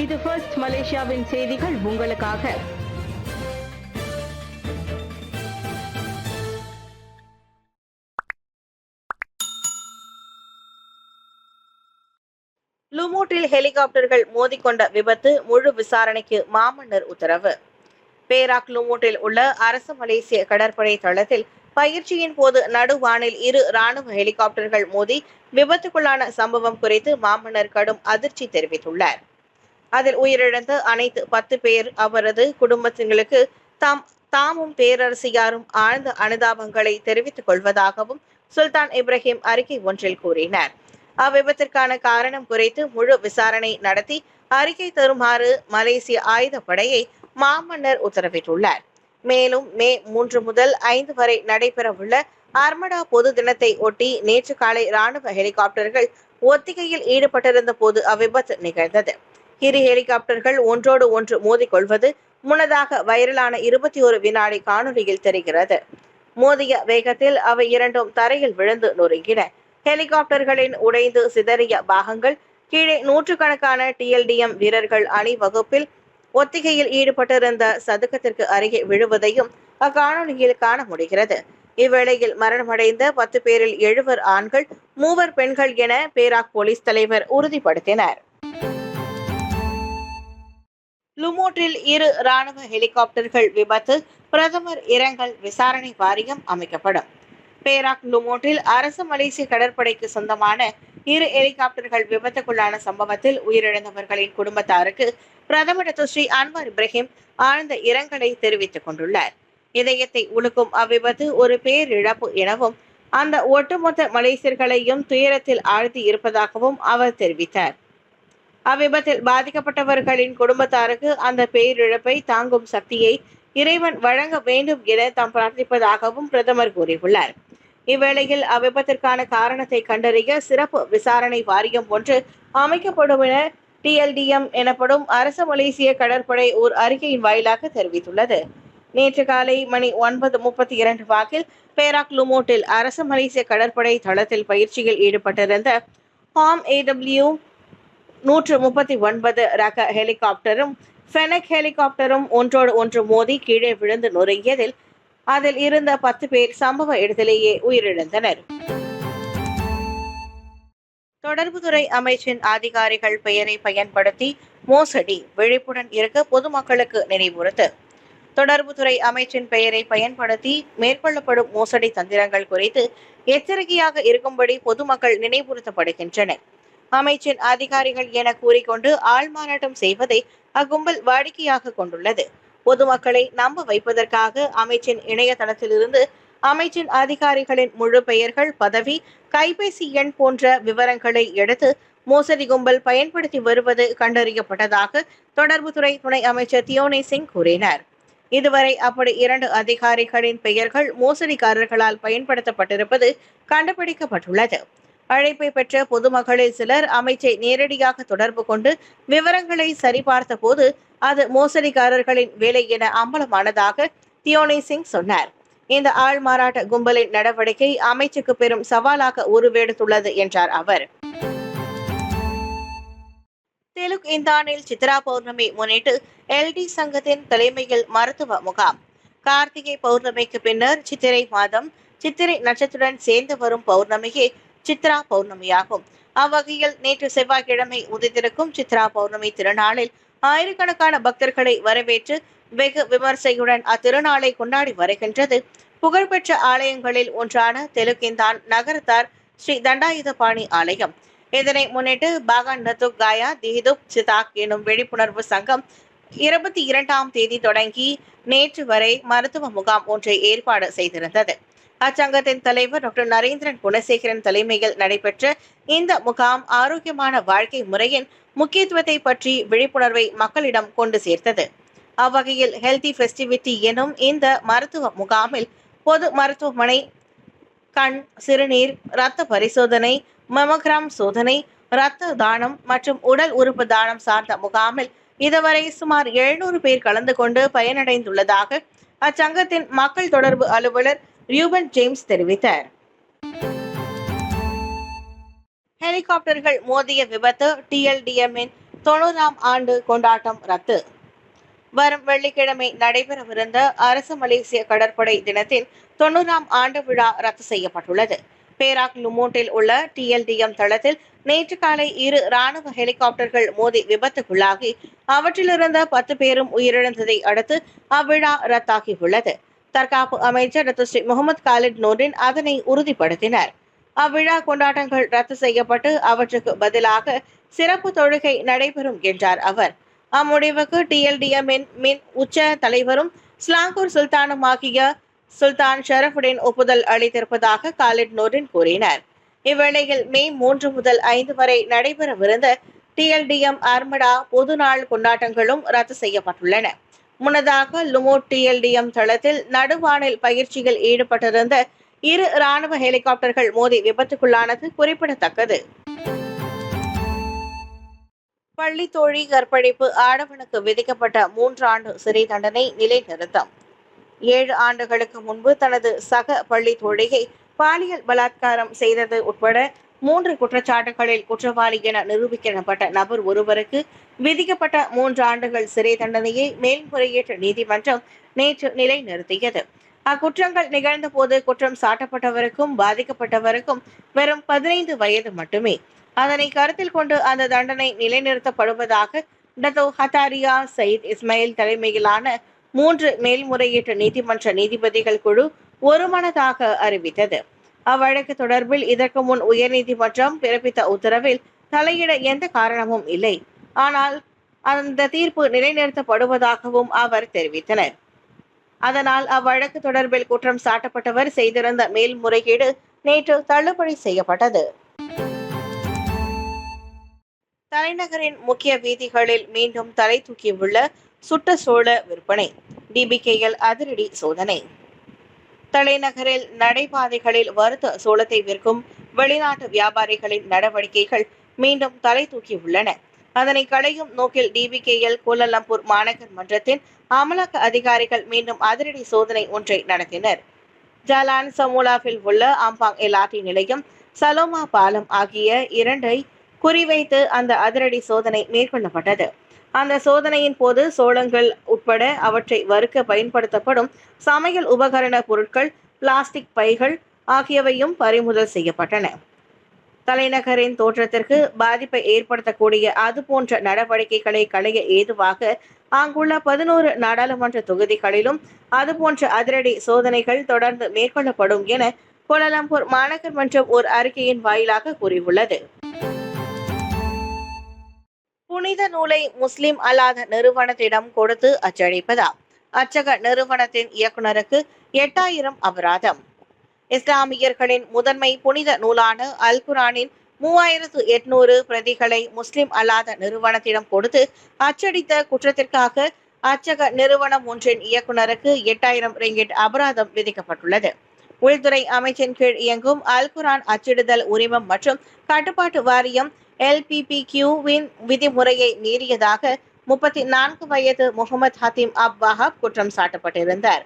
இது ஃபர்ஸ்ட் மலேசியாவின் செய்திகள் உங்களுக்காக. லுமூட்டில் ஹெலிகாப்டர்கள் மோதிக்கொண்ட விபத்து முழு விசாரணைக்கு மாமன்னர் உத்தரவு. பேராக் லுமூட்டில் உள்ள அரசு மலேசிய கடற்படை தளத்தில் பயிற்சியின் போது நடுவானில் இரு ராணுவ ஹெலிகாப்டர்கள் மோதி விபத்துக்குள்ளான சம்பவம் குறித்து மாமன்னர் கடும் அதிர்ச்சி தெரிவித்துள்ளார். அதில் உயிரிழந்த அனைத்து 10 பேர் அவரது குடும்பத்தினருக்கு தாமும் பேரரசியாரும் ஆழ்ந்த அனுதாபங்களை தெரிவித்துக் கொள்வதாகவும் சுல்தான் இப்ராஹிம் அறிக்கை ஒன்றில் கூறினார். அவ்விபத்திற்கான காரணம் குறித்து முழு விசாரணை நடத்தி அறிக்கை தருமாறு மலேசிய ஆயுதப்படையை மாமன்னர் உத்தரவிட்டுள்ளார். மேலும் மே 3 முதல் 5 வரை நடைபெறவுள்ள அர்மடா பொது தினத்தை ஒட்டி நேற்று காலை ராணுவ ஹெலிகாப்டர்கள் ஒத்திகையில் ஈடுபட்டிருந்த போது அவ்விபத்து நிகழ்ந்தது. இரு ஹெலிகாப்டர்கள் ஒன்றோடு ஒன்று மோதிக்கொள்வது முன்னதாக வைரலான 21 வினாடி காணொலியில் தெரிகிறது. மோதிய வேகத்தில் அவை இரண்டும் தரையில் விழுந்து நொறுங்கின. ஹெலிகாப்டர்களின் உடைந்து சிதறிய பாகங்கள் கீழே நூற்றுக்கணக்கான TLDM வீரர்கள் அணிவகுப்பில் ஒத்திகையில் ஈடுபட்டிருந்த சதுக்கத்திற்கு அருகே விழுவதையும் அக்காணொலியில் காண முடிகிறது. இவ்வேளையில் மரணமடைந்த 10 பேரில் 7 ஆண்கள் 3 பெண்கள் என பேராக் போலீஸ் தலைவர் உறுதிப்படுத்தினார். லுமூட்டில் இரு ராணுவ ஹெலிகாப்டர்கள் விபத்து பிரதமர் இரங்கல் விசாரணை வாரியம் அமைக்கப்படும். பேராக் லுமூட்டில் அரசு மலேசிய கடற்படைக்கு சொந்தமான இரு ஹெலிகாப்டர்கள் விபத்துக்குள்ளான சம்பவத்தில் உயிரிழந்தவர்களின் குடும்பத்தாருக்கு பிரதமர் ஸ்ரீ அன்வார் இப்ராஹிம் ஆழ்ந்த இரங்கலை தெரிவித்துக் கொண்டுள்ளார். இதயத்தை உலுக்கும் அவ்விபத்து ஒரு பேரிழப்பு எனவும் அந்த ஒட்டுமொத்த மலேசியர்களையும் துயரத்தில் ஆழ்த்தி இருப்பதாகவும் அவர் தெரிவித்தார். அவ்விபத்தில் பாதிக்கப்பட்டவர்களின் குடும்பத்தாருக்கு அந்த பேரிழப்பை தாங்கும் சக்தியை இறைவன் வழங்க வேண்டும் என தாம் பிரார்த்திப்பதாகவும் பிரதமர் கூறியுள்ளார். இவ்வேளையில் அவ்விபத்திற்கான காரணத்தை கண்டறிய சிறப்பு விசாரணை வாரியம் ஒன்று அமைக்கப்படும் என TLDM எனப்படும் அரசு மலேசிய கடற்படை ஓர் அறிக்கையின் வாயிலாக தெரிவித்துள்ளது. நேற்று காலை மணி 9:32 வாக்கில் பேராக் லுமூட்டில் அரசு மலேசிய கடற்படை தளத்தில் பயிற்சியில் ஈடுபட்டிருந்த HAM-AW 139 ரக ஹெலிகாப்டரும் ஃபெனக் ஹெலிகாப்டரும் ஒன்றோடு ஒன்று மோதி கீழே விழுந்து நொறுங்கியதில் அதில் இருந்த 10 பேர் சம்பவ இடத்திலேயே உயிரிழந்தனர். தொடர்புத்துறை அமைச்சின் அதிகாரிகள் பெயரை பயன்படுத்தி மோசடி விழிப்புடன் இருக்க பொதுமக்களுக்கு நினைவுறுத்து. தொடர்புத்துறை அமைச்சின் பெயரை பயன்படுத்தி மேற்கொள்ளப்படும் மோசடி தந்திரங்கள் குறித்து எச்சரிக்கையாக இருக்கும்படி பொதுமக்கள் நினைவுறுத்தப்படுகின்றனர். அமைச்சின் அதிகாரிகள் என கூறிக்கொண்டு ஆள்மாறாட்டம் செய்வதை அக்கும்பல் வாடிக்கையாக கொண்டுள்ளது. பொதுமக்களை நம்ப வைப்பதற்காக அமைச்சின் இணையதளத்திலிருந்து அமைச்சின் அதிகாரிகளின் முழு பெயர்கள், பதவி, கைபேசி எண் போன்ற விவரங்களை எடுத்து மோசடி கும்பல் பயன்படுத்தி வருவது கண்டறியப்பட்டதாக தொடர்புத்துறை துணை அமைச்சர் தியோனி சிங் கூறினார். இதுவரை அப்படி 2 அதிகாரிகளின் பெயர்கள் மோசடிக்காரர்களால் பயன்படுத்தப்பட்டிருப்பது கண்டுபிடிக்கப்பட்டுள்ளது. அழைப்பை பெற்ற பொதுமக்களில் சிலர் அமைச்சை நேரடியாக தொடர்பு கொண்டு விவரங்களை சரிபார்த்த போது அது மோசடிக்காரர்களின் வேலை என அம்பலமானதாக தியோனி சிங் சொன்னார். இந்த ஆள்மாறாட்ட கும்பலின் நடவடிக்கை அமைச்சுக்கு பெரும் சவாலாக உருவெடுத்துள்ளது என்றார் அவர். தெலுங்கு இந்தானில் சித்ரா பௌர்ணமி முன்னிட்டு LD சங்கத்தின் தலைமையில் மருத்துவ முகாம். கார்த்திகை பௌர்ணமிக்கு பின்னர் சித்திரை மாதம் சித்திரை நட்சத்திரத்துடன் சேர்ந்து வரும் பௌர்ணமியே சித்ரா பௌர்ணமியாகும். அவ்வகையில் நேற்று செவ்வாய்க்கிழமை உதித்திருக்கும் சித்ரா பௌர்ணமி திருநாளில் ஆயிரக்கணக்கான பக்தர்களை வரவேற்று வெகு விமர்சையுடன் அத்திருநாளை கொண்டாடி வருகின்றது புகழ்பெற்ற ஆலயங்களில் ஒன்றான தெலுங்கிந்தான் நகரத்தார் ஸ்ரீ தண்டாயுதபாணி ஆலயம். இதனை முன்னிட்டு பாகான் நத்துக் காயா தீதுப் சிதாக் எனும் விழிப்புணர்வு சங்கம் 22ஆம் தேதி தொடங்கி நேற்று வரை மருத்துவ முகாம் ஒன்றை ஏற்பாடு செய்திருந்தது. அச்சங்கத்தின் தலைவர் டாக்டர் நரேந்திரன் குணசேகரன் தலைமையில் நடைபெற்ற இந்த முகாம் ஆரோக்கியமான வாழ்க்கை முறையின் முக்கியத்துவத்தை பற்றி விழிப்புணர்வை மக்களிடம் கொண்டு சேர்த்தது. அவ்வகையில் ஹெல்தி ஃபெஸ்டிவிட்டி எனும் இந்த மருத்துவ முகாமில் பொது மருத்துவமனை, கண், சிறுநீர், இரத்த பரிசோதனை, மெமோகிராம் சோதனை, இரத்த தானம் மற்றும் உடல் உறுப்பு தானம் சார்ந்த முகாமில் இதுவரை சுமார் 700 பேர் கலந்து கொண்டு பயனடைந்துள்ளதாக அச்சங்கத்தின் மக்கள் தொடர்பு அலுவலர் ரியூபன் ஜேம்ஸ் தெரிவித்தார். ஹெலிகாப்டர்கள் மோதிய விபத்து டிஎல்டிஎம்மின் 90ஆம் ஆண்டு கொண்டாட்டம் ரத்து. வரும் வெள்ளிக்கிழமை நடைபெறவிருந்த அரசு மலேசிய கடற்படை தினத்தின் 90ஆம் ஆண்டு விழா ரத்து செய்யப்பட்டுள்ளது. பேராக் லுமோட்டில் உள்ள டிஎல்டிஎம் தளத்தில் நேற்று காலை 2 ராணுவ ஹெலிகாப்டர்கள் மோதி விபத்துக்குள்ளாகி அவற்றிலிருந்த 10 பேரும் உயிரிழந்ததை அடுத்து அவ்விழா ரத்தாகியுள்ளது. தற்காப்பு அமைச்சர் ஸ்ரீ முகமது காலித் நூரின் அதனை உறுதிப்படுத்தினார். அவ்விழா கொண்டாட்டங்கள் ரத்து செய்யப்பட்டு அவற்றுக்கு பதிலாக சிறப்பு தொழுகை நடைபெறும் என்றார் அவர். அம்முடிவுக்கு டிஎல்டிஎம்மின் மின் உச்ச தலைவரும் ஸ்லாங்கூர் சுல்தானுமாகிய சுல்தான் ஷரஃபுடின் ஒப்புதல் அளித்திருப்பதாக காலித் நூரின் கூறினார். இவ்வேளையில் மே 3 முதல் 5 வரை நடைபெறவிருந்த டிஎல்டிஎம் ஆர்மடா பொது நாள் கொண்டாட்டங்களும் ரத்து செய்யப்பட்டுள்ளன. முன்னதாக லுமோட் டிஎல்டிஎம் தளத்தில் நடுவானில் பயிற்சியில் ஈடுபட்டிருந்த 2 ராணுவ ஹெலிகாப்டர்கள் மோதி விபத்துக்குள்ளானது குறிப்பிடத்தக்கது. பள்ளி தோழி கற்பழிப்பு ஆடவனுக்கு விதிக்கப்பட்ட 3 ஆண்டு சிறை தண்டனை நிலைநிறுத்தம். 7 ஆண்டுகளுக்கு முன்பு தனது சக பள்ளி தோழியை பாலியல் பலாத்காரம் செய்தது உட்பட 3 குற்றச்சாட்டுகளில் குற்றவாளி என நிரூபிக்கப்பட்ட நபர் ஒருவருக்கு விதிக்கப்பட்ட 3 ஆண்டுகள் சிறை தண்டனையை மேல்முறையீட்டு நீதிமன்றம் நேற்று நிலைநிறுத்தியது. அக்குற்றங்கள் நிகழ்ந்த போது குற்றம் சாட்டப்பட்டவருக்கும் பாதிக்கப்பட்டவருக்கும் வெறும் 15 வயது மட்டுமே. அதனை கருத்தில் கொண்டு அந்த தண்டனை நிலைநிறுத்தப்படுவதாக டத்தோ ஹத்தாரியா சயீத் இஸ்மாயில் தலைமையிலான 3 மேல்முறையீட்டு நீதிமன்ற நீதிபதிகள் குழு ஒருமனதாக அறிவித்தது. அவ்வழக்கு தொடர்பில் இதற்கு முன் உயர்நீதிமன்றம் பிறப்பித்த உத்தரவில் தலையிட எந்த காரணமும் இல்லை. ஆனால் அந்த தீர்ப்பு நிலைநிறுத்தப்படுவதாகவும் அவர் தெரிவித்தனர். அதனால் அவ்வழக்கு தொடர்பில் குற்றம் சாட்டப்பட்டவர் செய்திருந்த மேல்முறையீடு நேற்று தள்ளுபடி செய்யப்பட்டது. தலைநகரின் முக்கிய வீதிகளில் மீண்டும் தலை தூக்கியுள்ள சுட்ட சோள விற்பனை. டிபிகேஎல் அதிரடி சோதனை. தலைநகரில் நடைபாதைகளில் வறுத்த சோளத்தை விற்கும் வெளிநாட்டு வியாபாரிகளின் நடவடிக்கைகள் மீண்டும் தலை தூக்கியுள்ளன. அதனை களையும் நோக்கில் டிபிகேஎல் கோலாலம்பூர் மாநகர் மன்றத்தின் அமலாக்க அதிகாரிகள் மீண்டும் அதிரடி சோதனை ஒன்றை நடத்தினர். ஜலான் சமோலாவில் உள்ள அம்பாங் எல்ஆர்டி நிலையம், சலோமா பாலம் ஆகிய 2ஐ குறிவைத்து அந்த அதிரடி சோதனை மேற்கொள்ளப்பட்டது. அந்த சோதனையின் போது சோளங்கள் உட்பட அவற்றை வறுக்க பயன்படுத்தப்படும் சமையல் உபகரண பொருட்கள், பிளாஸ்டிக் பைகள் ஆகியவையும் பறிமுதல் செய்யப்பட்டன. தலைநகரின் தோற்றத்திற்கு பாதிப்பை ஏற்படுத்தக்கூடிய அதுபோன்ற நடவடிக்கைகளை களைய ஏதுவாக அங்குள்ள 11 நாடாளுமன்ற தொகுதிகளிலும் அதுபோன்ற அதிரடி சோதனைகள் தொடர்ந்து மேற்கொள்ளப்படும் என கோலாலம்பூர் மாநகர் மன்றம் ஒரு அறிக்கையின் வாயிலாக கூறியுள்ளது. புனித நூலை முஸ்லிம் அல்லாத நிறுவனத்திடம் கொடுத்து அச்சடிப்பதா? அச்சக நிறுவனத்தின் இயக்குநருக்கு 8000 அபராதம். இஸ்லாமியர்களின் முதன்மை புனித நூலான அல் குரானின் 3800 பிரதிகளை முஸ்லிம் அல்லாத நிறுவனத்திடம் கொடுத்து அச்சடித்த குற்றத்திற்காக அச்சக நிறுவனம் ஒன்றின் இயக்குநருக்கு 8000 ரிங்கிட் அபராதம் விதிக்கப்பட்டுள்ளது. உள்துறை அமைச்சின் கீழ் இயங்கும் அல் குரான் அச்சிடுதல் உரிமம் மற்றும் கட்டுப்பாட்டு வாரியம் LPPQ-வின் விதிமுறையை மீறியதாக 34 வயது முகமது ஹத்தீம் அப்-வஹாப் குற்றம் சாட்டப்பட்டிருந்தார்.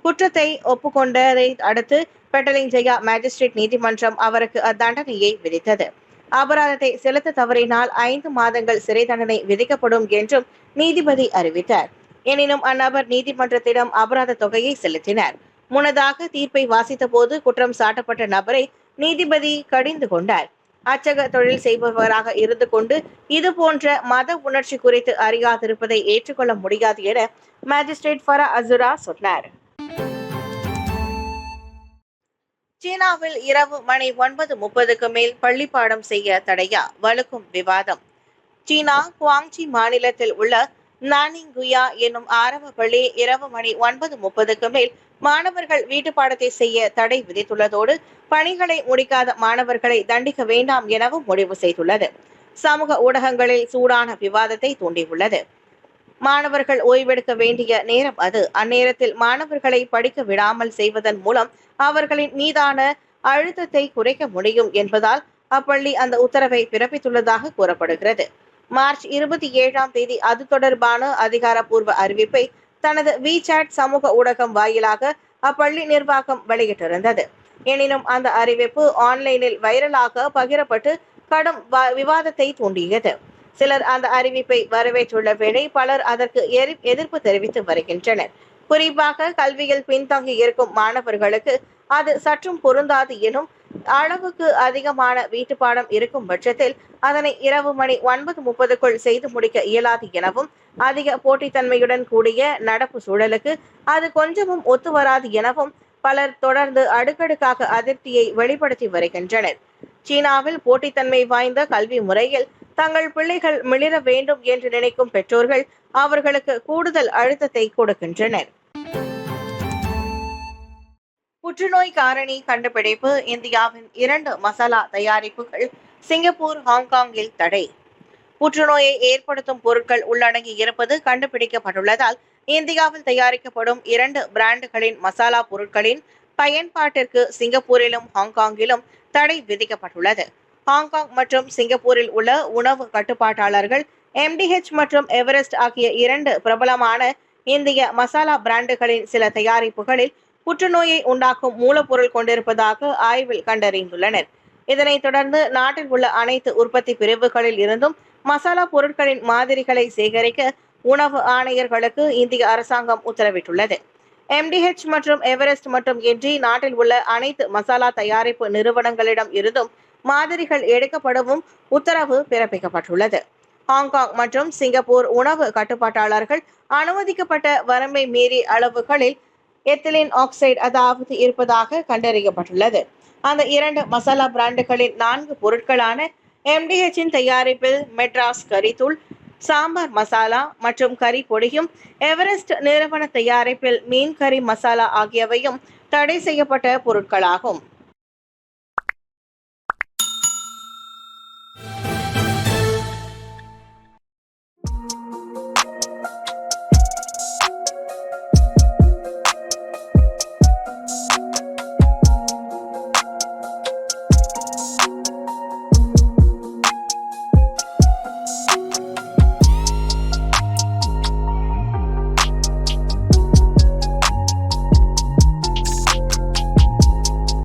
குற்றத்தை ஒப்புக்கொண்டதை அடுத்து பெட்டலிங் ஜெயா மேஜிஸ்ட்ரேட் நீதிமன்றம் அவருக்கு அத்தண்டனையை விதித்தது. அபராதத்தை செலுத்த தவறினால் 5 மாதங்கள் சிறை தண்டனை விதிக்கப்படும் என்றும் நீதிபதி அறிவித்தார். எனினும் அந்நபர் நீதிமன்றத்திடம் அபராத தொகையை செலுத்தினார். முன்னதாக தீர்ப்பை வாசித்த போது குற்றம் சாட்டப்பட்ட நபரை நீதிபதி கடிந்து கொண்டார். அச்சக தொழில் செய்பவராக இருந்து கொண்டு இதுபோன்ற மத உணர்ச்சி குறித்து அறியாதிருப்பதை ஏற்றுக்கொள்ள முடியாது என மேஜிஸ்ட்ரேட் ஃபரா அசுரா சொன்னார். சீனாவில் இரவு மணி 9:30க்கு மேல் பள்ளிப்பாடம் செய்ய தடையா? வலுக்கும் விவாதம். சீனா குவாங்சி மாநிலத்தில் உள்ள நானிங்குயா என்னும் ஆரம்ப பள்ளி இரவு மணி 9:30க்கு மேல் மாணவர்கள் வீட்டு பாடத்தை செய்ய தடை விதித்துள்ளதோடு பணிகளை முடிக்காத மாணவர்களை தண்டிக்க வேண்டாம் எனவும் முடிவு செய்துள்ளது. சமூக ஊடகங்களில் சூடான விவாதத்தை தூண்டியுள்ளது. மாணவர்கள் ஓய்வெடுக்க வேண்டிய நேரம் அது. அந்நேரத்தில் மாணவர்களை படிக்க விடாமல் செய்வதன் மூலம் அவர்களின் மீதான அழுத்தத்தை குறைக்க முடியும் என்பதால் அப்பள்ளி அந்த உத்தரவை பிறப்பித்துள்ளதாக கூறப்படுகிறது. மார்ச் 27ஆம் தேதி அது தொடர்பான அதிகாரப்பூர்வ அறிவிப்பை தனது WeChat சமூக ஊடகம் வாயிலாக அப்பள்ளி நிர்வாகம் வெளியிட்டிருந்தது. எனினும் அந்த அறிவிப்பு ஆன்லைனில் வைரலாக பகிரப்பட்டு கடும் விவாதத்தை தூண்டியது. சிலர் அந்த அறிவிப்பை வரவேற்றுள்ள வேளை பலர் அதற்கு எதிர்ப்பு தெரிவித்து வருகின்றனர். குறிப்பாக கல்வியில் பின்தங்கி இருக்கும் மாணவர்களுக்கு அது சற்றும் பொருந்தாது எனும் அளவுக்கு அதிகமான வீட்டுப்பாடம் இருக்கும் பட்சத்தில் அதனை இரவு மணி 9:30க்குள் செய்து முடிக்க இயலாது எனவும், அதிக போட்டித்தன்மையுடன் கூடிய நடப்பு சூழலுக்கு அது கொஞ்சமும் ஒத்து வராது எனவும் பலர் தொடர்ந்து அடுக்கடுக்காக அதிருப்தியை வெளிப்படுத்தி வருகின்றனர். சீனாவில் போட்டித்தன்மை வாய்ந்த கல்வி முறையில் தங்கள் பிள்ளைகள் மிளிர வேண்டும் என்று நினைக்கும் பெற்றோர்கள் அவர்களுக்கு கூடுதல் அழுத்தத்தை கொடுக்கின்றனர். புற்றுநோய் காரணி கண்டுபிடிப்பு. இந்தியாவின் 2 மசாலா தயாரிப்புகள் சிங்கப்பூர், ஹாங்காங்கில் தடை. புற்றுநோயை ஏற்படுத்தும் பொருட்கள் உள்ளடங்கி இருப்பது கண்டுபிடிக்கப்பட்டுள்ளதால் இந்தியாவில் தயாரிக்கப்படும் 2 பிராண்டுகளின் மசாலா பொருட்களின் பயன்பாட்டிற்கு சிங்கப்பூரிலும் ஹாங்காங்கிலும் தடை விதிக்கப்பட்டுள்ளது. ஹாங்காங் மற்றும் சிங்கப்பூரில் உள்ள உணவு கட்டுப்பாட்டாளர்கள் MDH மற்றும் எவரெஸ்ட் ஆகிய 2 பிரபலமான இந்திய மசாலா பிராண்டுகளின் சில தயாரிப்புகளில் புற்றுநோயை உண்டாக்கும் மூலப்பொருள் கொண்டிருப்பதாக ஆய்வில் கண்டறிந்துள்ளனர். இதனைத் தொடர்ந்து நாட்டில் உள்ள அனைத்து உற்பத்தி பிரிவுகளில் இருந்தும் மசாலா பொருட்களின் மாதிரிகளை சேகரிக்க உணவு ஆணையர்களுக்கு இந்திய அரசாங்கம் உத்தரவிட்டுள்ளது. MDH மற்றும் எவரெஸ்ட் மட்டும் இன்றி நாட்டில் உள்ள அனைத்து மசாலா தயாரிப்பு நிறுவனங்களிடம் இருந்தும் மாதிரிகள் எடுக்கப்படவும் உத்தரவு பிறப்பிக்கப்பட்டுள்ளது. ஹாங்காங் மற்றும் சிங்கப்பூர் உணவு கட்டுப்பாட்டாளர்கள் அனுமதிக்கப்பட்ட வரம்பை மீறி அளவுகளில் எத்திலீன் ஆக்சைடு அதாவது இருப்பதாக கண்டறியப்பட்டுள்ளது. அந்த 2 மசாலா பிராண்டுகளின் 4 பொருட்களான MDH-இன் தயாரிப்பில் மெட்ராஸ் கரித்தூள், சாம்பார் மசாலா மற்றும் கறி பொடியும், எவரெஸ்ட் நிறுவன தயாரிப்பில் மீன் கறி மசாலா ஆகியவையும் தடை செய்யப்பட்ட பொருட்களாகும்.